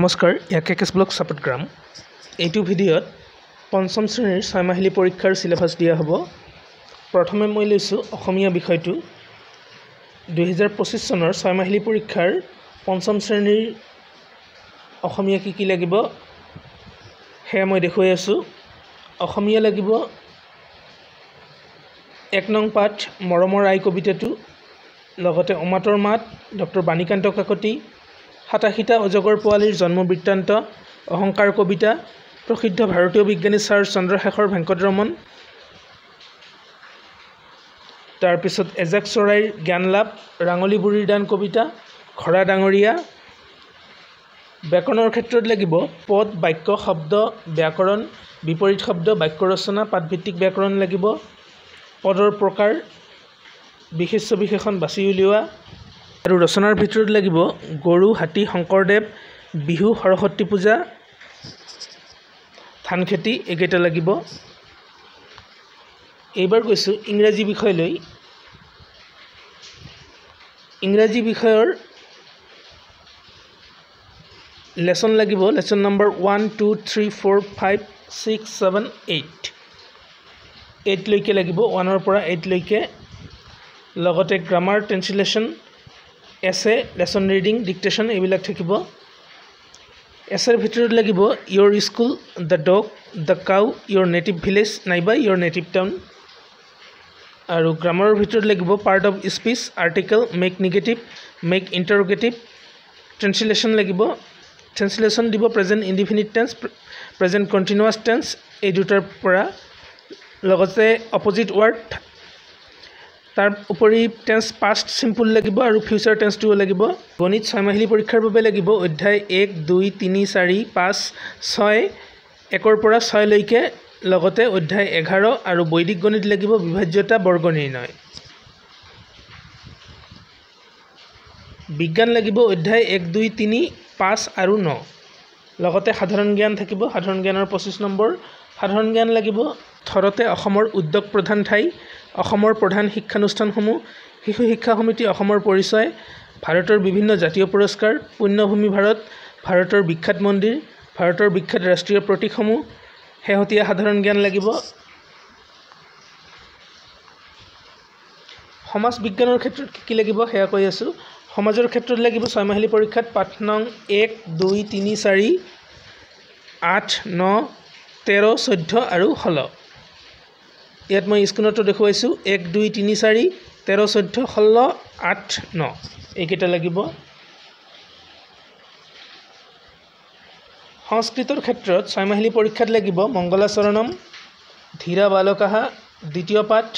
নমস্কাৰ কেকেছ ব্লগ সাপটগ্ৰাম এইটো ভিডিঅ'ত পঞ্চম শ্ৰেণীৰ 6 মাহিলী পৰীক্ষাৰ সিলেবাস দিয়া হ'ব। প্ৰথমে মই লৈছো অসমীয়া বিষয়টো 2025 চনৰ 6 মাহিলী পৰীক্ষাৰ পঞ্চম শ্ৰেণীৰ অসমীয়া কি লাগিব হে মই দেখুৱাই আছো। অসমীয়া লাগিব 1 নং পাঠ মৰমৰ আই কবিতাটো, লগতে অমাতৰ মাত ডক্টৰ বাণীকান্ত কাকতি, 87টা অজগৰ পোৱালীৰ জন্ম বৃত্তান্ত, অহংকাৰ কবিতা, প্ৰসিদ্ধ ভাৰতীয় বিজ্ঞানী স্যাৰ চন্দ্ৰশেখৰ ভেংকটৰমন, তাৰ পিছত এজাক চৰাইৰ জ্ঞান লাভ, ৰাঙলী বুঢ়ীৰ দান কবিতা, খৰা ডাঙৰীয়া। ব্যাকৰণৰ ক্ষেত্ৰত লাগিব পদ, বাক্য, শব্দ, ব্যাকৰণ, বিপৰীত শব্দ, বাক্য ৰচনা, পাঠভিত্তিক ব্যাকৰণ লাগিব, পদৰ প্ৰকাৰ, বিশেষ্য বিশেষণ বাছি উলিওৱা, আৰু ৰচনাৰ ভিতৰত লাগিব গৰু, হাতী, শংকৰদেৱ, বিহু, সৰস্বতী পূজা, ধান খেতি একেটা লাগিব। এইবাৰ কৈছো ইংৰাজী বিষয়লৈ। ইংৰাজী বিষয়ৰ লেসন লাগিব, লেসন নম্বৰ 1 2 3 4 5 6 7 8 8 লৈকে লাগিব, 1 ৰ পৰা 8 লৈকে। লগতে grammar, translation, essay, lesson reading, dictation এইবিলাক থাকিব। এছেৰ ভিতৰত লাগিব your school, the dog, the cow, your native village নাইবা ইয়ৰ নেটিভ টাউন। আৰু গ্ৰামাৰৰ ভিতৰত লাগিব part of speech, article, make negative, make interrogative. Translation লাগিব, ট্ৰেন্সলেশ্যন দিব present indefinite tense, present continuous tense এই দুটাৰ পৰা। লগতে অপজিট ৱাৰ্ড, তাৰ উপৰি টেন্স পাষ্ট সিম্পল লাগিব আৰু ফিউচাৰ টেন্সটোও লাগিব। গণিত 6 মাহিলী পৰীক্ষাৰ বাবে লাগিব অধ্যায় 1 2 3 4 5 6 1ৰ পৰা 6 লৈকে, লগতে অধ্যায় 11 আৰু বৈদিক গণিত লাগিব বিভাজ্যতা, বৰ্গ নিৰ্ণয়। বিজ্ঞান লাগিব অধ্যায় 1 2 3 5 আৰু 9, লগতে সাধাৰণ জ্ঞান থাকিব, সাধাৰণ জ্ঞানৰ 25 নম্বৰ। সাধাৰণ জ্ঞান লাগিব থৰতে অসমৰ উদ্যোগ প্ৰধান ঠাই, অসমৰ প্ৰধান শিক্ষানুষ্ঠানসমূহ, শিশু শিক্ষা সমিতি অসমৰ পৰিচয়, ভাৰতৰ বিভিন্ন জাতীয় পুৰস্কাৰ, পুণ্যভূমি ভাৰত, ভাৰতৰ বিখ্যাত মন্দিৰ, ভাৰতৰ বিখ্যাত ৰাষ্ট্ৰীয় প্ৰতীকসমূহ। শেহতীয়া সাধাৰণ জ্ঞান লাগিব। সমাজ বিজ্ঞানৰ ক্ষেত্ৰত কি লাগিব সেয়া কৈ আছো। সমাজৰ ক্ষেত্ৰত লাগিব 6 মাহিলী পৰীক্ষাত পাঠ নং 1 2 3 4 8 9 13 14 আৰু 16। ইয়াত মই স্ক্ৰীনতো দেখুৱাইছো 1 2 3 4 13 14 16 8 9 এইকেইটা লাগিব। সংস্কৃতৰ ক্ষেত্ৰত 6 মাহিলী পৰীক্ষাত লাগিব মংগলাচৰণম, ধীৰা বালকাহ, দ্বিতীয় পাঠ,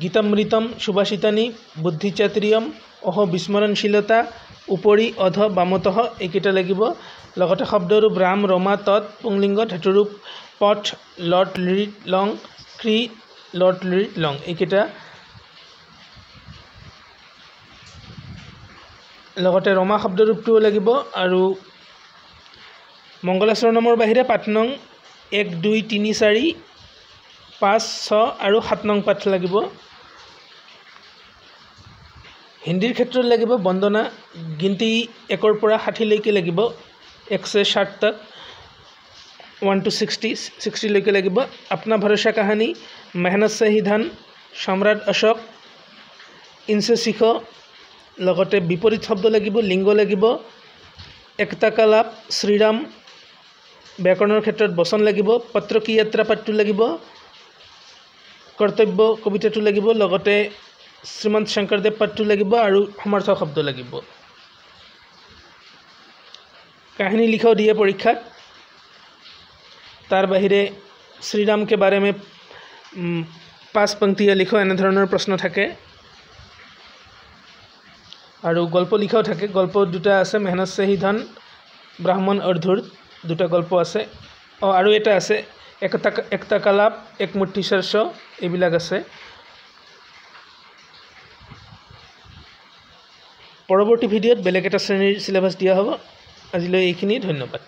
গীতামৃতম, সুভাষিতানি, বুদ্ধিচাতুৰ্যম, অহ বিস্মৰণশীলতা, উপৰি, অধ, বামতঃ এইকেইটা লাগিব। লগতে শব্দৰূপ ৰাম, ৰমা, তৎ, পুংলিংগ, ধাতুৰূপ পথ, লট, লিৰিট, লং, ক্ৰী, লট, লিৰিট, লং এইকেইটা। লগতে ৰমা শব্দৰূপটোও লাগিব। আৰু মংগলাচৰণমৰ বাহিৰে পাঠ নং 1 2 3 4 5 6 আৰু 7 নং পাঠ লাগিব। হিন্দীৰ ক্ষেত্ৰত লাগিব বন্দনা, গিনতি 1ৰ পৰা 60 লৈকে লাগিব, 1 से 60 तक, 1 to 60 লৈকে লাগিব। अपना भरोसा कहानी, मेहनत से ही धन, सम्राट अशोक, इनसे सीखो। লগতে বিপৰীত শব্দ লাগিব, লিংগ লাগিব, একতা কা লাভ, শ্ৰীৰাম। ব্যাকৰণৰ ক্ষেত্ৰত বচন লাগিব, পত্ৰ কি যাত্ৰা পাঠটো লাগিব, কৰ্তব্য কবিতাটো লাগিব, লগতে শ্ৰীমন্ত শংকৰদেৱ পাঠটো লাগিব আৰু সমাৰ্থক শব্দ লাগিব। কাহিনী লিখাও দিয়ে পৰীক্ষাত। তাৰ বাহিৰে শ্ৰীৰাম কে বাৰে মে 5 पंक्तियाँ লিখো এনেধৰণৰ প্ৰশ্ন থাকে। আৰু গল্প লিখাও থাকে, গল্প দুটা আছে, মেহনত সে হি ধন, ব্ৰাহ্মণ অৰ্ধুৰ দুটা গল্প আছে। আৰু এটা আছে একতা কা লাভ, এক মুঠি সৰস এইবিলাক আছে। পৰৱৰ্তী ভিডিঅ'ত বেলেগ এটা শ্ৰেণীৰ সিলেবাস দিয়া হ'ব। আজিলৈ এইখিনি, ধন্যবাদ।